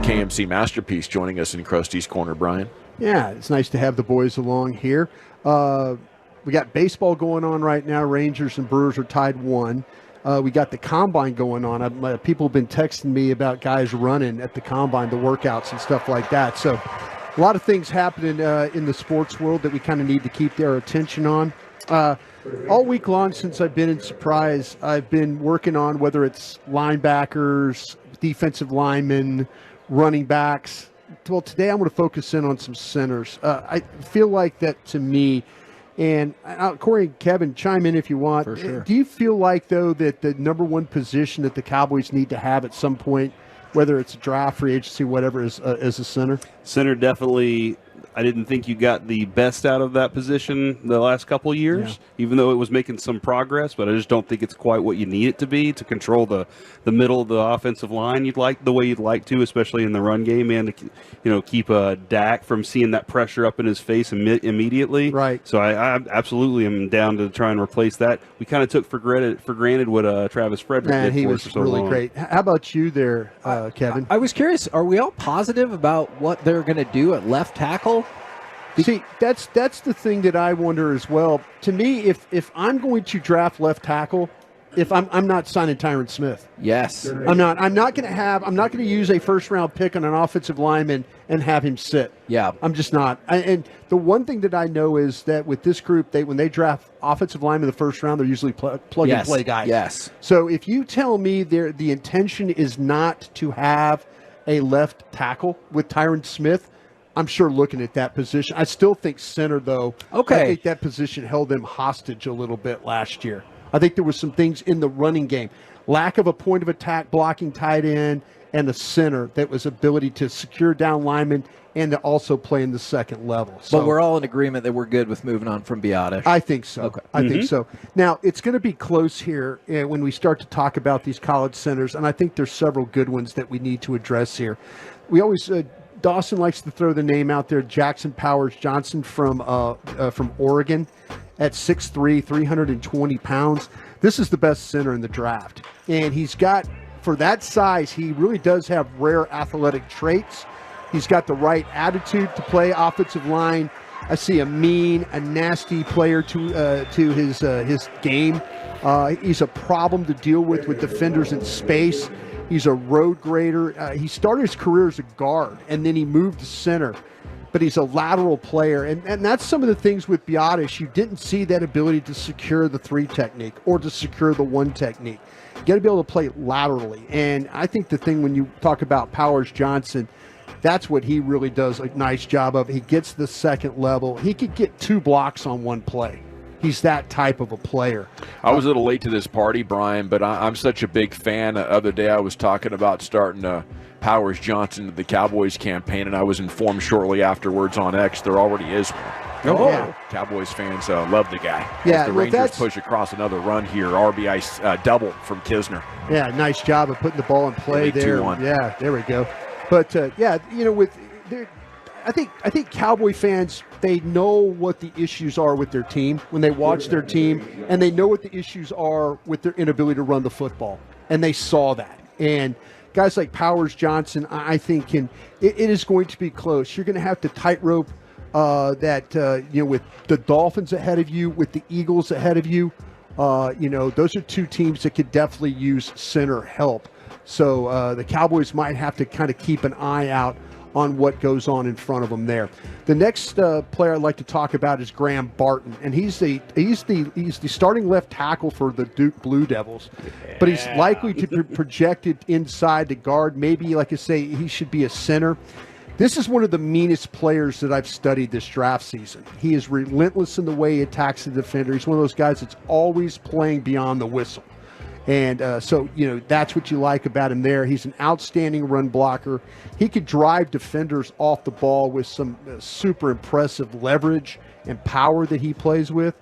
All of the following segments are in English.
KMC masterpiece, joining us in Krusty's Corner, Brian. Yeah, it's nice to have the boys along here. We got baseball going on right now. Rangers and Brewers are tied 1. We got the combine going on. People have been texting me about guys running at the combine, the workouts and stuff like that. So a lot of things happening in the sports world that we kind of need to keep their attention on. All week long since I've been in Surprise, I've been working on whether it's linebackers, defensive linemen, running backs. Well, today I'm going to focus in on some centers. I feel like that to me, and Corey and Kevin, chime in if you want. For sure. Do you feel like, though, that the number one position that the Cowboys need to have at some point, whether it's a draft, free agency, whatever, is a center? Center definitely. I didn't think you got the best out of that position the last couple of years, even though it was making some progress, but I just don't think it's quite what you need it to be to control the middle of the offensive line the way you'd like to, especially in the run game, and to keep Dak from seeing that pressure up in his face immediately. Right. So I absolutely am down to try and replace that. We kind of took for granted what Travis Frederick did he for was us for so really long. great. How about you there, Kevin? I was curious, are we all positive about what they're going to do at left tackle? See, that's the thing that I wonder as well. To me, if I'm going to draft left tackle, if I'm not signing Tyron Smith. Yes. I'm not going to use a first round pick on an offensive lineman and have him sit. Yeah. I'm just not. And the one thing that I know is that with this group, when they draft offensive linemen in the first round, they're usually plug and play guys. Yes. So if you tell me the intention is not to have a left tackle with Tyron Smith, I'm sure looking at that position. I still think center, though. Okay. I think that position held them hostage a little bit last year. I think there was some things in the running game. Lack of a point of attack blocking tight end and the center that was ability to secure down linemen and to also play in the second level. So, but we're all in agreement that we're good with moving on from Biadasz. I think so. Okay. I think so. Now, it's going to be close here when we start to talk about these college centers, and I think there's several good ones that we need to address here. We always Dawson likes to throw the name out there, Jackson Powers Johnson from Oregon at 6'3", 320 pounds. This is the best center in the draft. And he's got, for that size, he really does have rare athletic traits. He's got the right attitude to play offensive line. I see a mean, a nasty player to his game. He's a problem to deal with defenders in space. He's a road grader. He started his career as a guard, and then he moved to center. But he's a lateral player. And that's some of the things with Biadasz. You didn't see that ability to secure the 3 technique or to secure the 1 technique. You got to be able to play laterally. And I think the thing when you talk about Powers Johnson, that's what he really does a nice job of. He gets the second level. He could get 2 blocks on 1 play. He's that type of a player. I was a little late to this party, Brian, but I'm such a big fan. The other day I was talking about starting Powers Johnson to the Cowboys campaign, and I was informed shortly afterwards on X there already is one. Oh, yeah. Cowboys fans love the guy. Yeah, As the Rangers push across another run here. RBI double from Kisner. Yeah, nice job of putting the ball in play there. 2-1. Yeah, there we go. But I think Cowboy fans, they know what the issues are with their team when they watch their team, and they know what the issues are with their inability to run the football, and they saw that. And guys like Powers Johnson, I think it is going to be close. You're going to have to tightrope with the Dolphins ahead of you, with the Eagles ahead of you. Those are 2 teams that could definitely use center help. So the Cowboys might have to kind of keep an eye out on what goes on in front of them there. The next player I'd like to talk about is Graham Barton, and he's the starting left tackle for the Duke Blue Devils, but he's likely to be projected inside the guard. Maybe, like I say, he should be a center. This is one of the meanest players that I've studied this draft season. He is relentless in the way he attacks the defender. He's one of those guys that's always playing beyond the whistle. And so that's what you like about him there. He's an outstanding run blocker. He could drive defenders off the ball with some super impressive leverage and power that he plays with.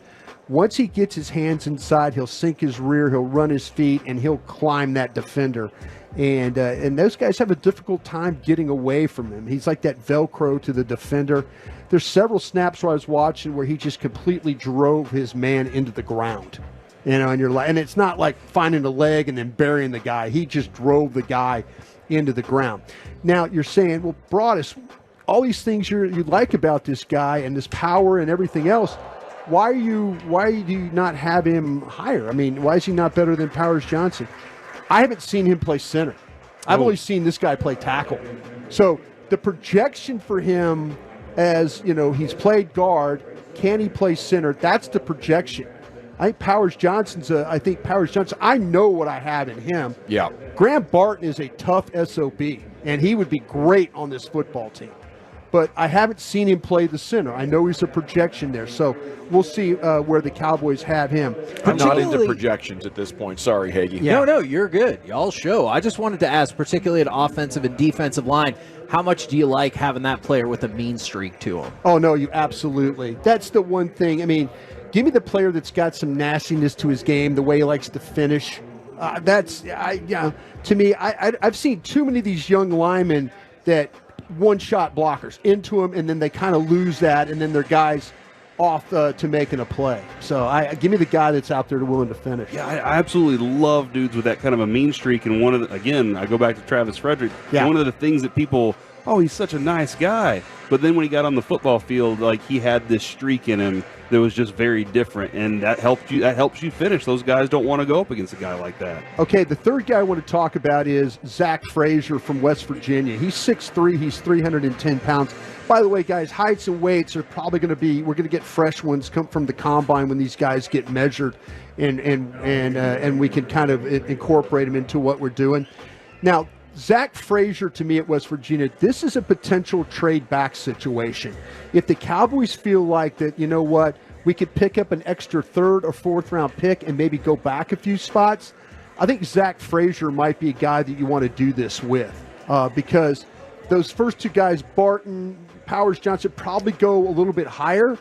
Once he gets his hands inside, he'll sink his rear, he'll run his feet, and he'll climb that defender. And those guys have a difficult time getting away from him. He's like that Velcro to the defender. There's several snaps where I was watching where he just completely drove his man into the ground. And you're like, and it's not like finding a leg and then burying the guy. He just drove the guy into the ground. Now you're saying, well, Broaddus, all these things you like about this guy and this power and everything else. Why do you not have him higher? I mean, why is he not better than Powers Johnson? I haven't seen him play center. I've only seen this guy play tackle. So the projection for him, as he's played guard, can he play center? That's the projection. I think Powers Johnson, I know what I have in him. Yeah. Graham Barton is a tough SOB, and he would be great on this football team. But I haven't seen him play the center. I know he's a projection there, so we'll see where the Cowboys have him. I'm not into projections at this point. Sorry, Hagee. Yeah. No, you're good. Y'all show. I just wanted to ask, particularly at offensive and defensive line, how much do you like having that player with a mean streak to him? Oh, no, you absolutely. That's the one thing. I mean, give me the player that's got some nastiness to his game, the way he likes to finish. To me, I've seen too many of these young linemen that one-shot blockers into them, and then they kind of lose that, and then their guys off to making a play. So give me the guy that's out there willing to finish. Yeah, I absolutely love dudes with that kind of a mean streak. And I go back to Travis Frederick. Yeah. One of the things that people, he's such a nice guy. But then when he got on the football field, like he had this streak in him that was just very different, and that helps you finish. Those guys don't want to go up against a guy like that. Okay, the third guy I want to talk about is Zack Frazier from West Virginia. He's 6'3", he's 310 pounds. By the way, guys, heights and weights are probably going to be, we're going to get fresh ones come from the combine when these guys get measured, and we can kind of incorporate them into what we're doing. Now, Zack Frazier, to me, at West Virginia, this is a potential trade back situation. If the Cowboys feel like that, you know what, we could pick up an extra third or fourth round pick and maybe go back a few spots, I think Zack Frazier might be a guy that you want to do this with because those first two guys, Barton, Powers Johnson, probably go a little bit higher.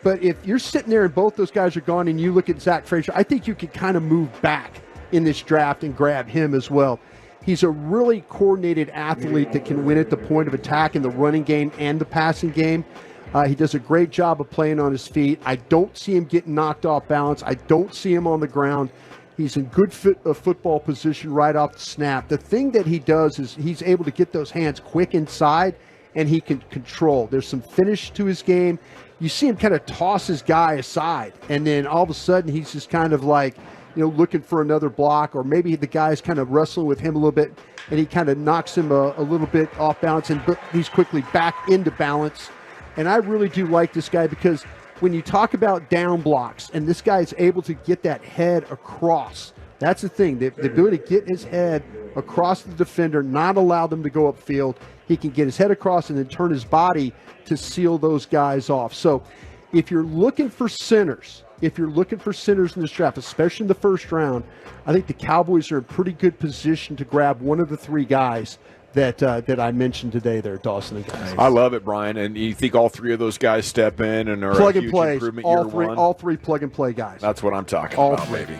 But if you're sitting there and both those guys are gone and you look at Zack Frazier, I think you could kind of move back in this draft and grab him as well. He's a really coordinated athlete that can win at the point of attack in the running game and the passing game. He does a great job of playing on his feet. I don't see him getting knocked off balance. I don't see him on the ground. He's in good football position right off the snap. The thing that he does is he's able to get those hands quick inside, and he can control. There's some finish to his game. You see him kind of toss his guy aside, and then all of a sudden he's just kind of like, looking for another block, or maybe the guy's kind of wrestling with him a little bit, and he kind of knocks him a little bit off balance, and he's quickly back into balance. And I really do like this guy because when you talk about down blocks, and this guy is able to get that head across, that's the thing, the ability to get his head across the defender, not allow them to go upfield. He can get his head across and then turn his body to seal those guys off. So if you're looking for centers, in this draft, especially in the first round, I think the Cowboys are in pretty good position to grab one of the three guys that I mentioned today there, Dawson and guys. I love it, Brian. And you think all three of those guys step in and are plug a and huge play, improvement all year three, one? All three plug and play guys. That's what I'm talking all about, three. baby.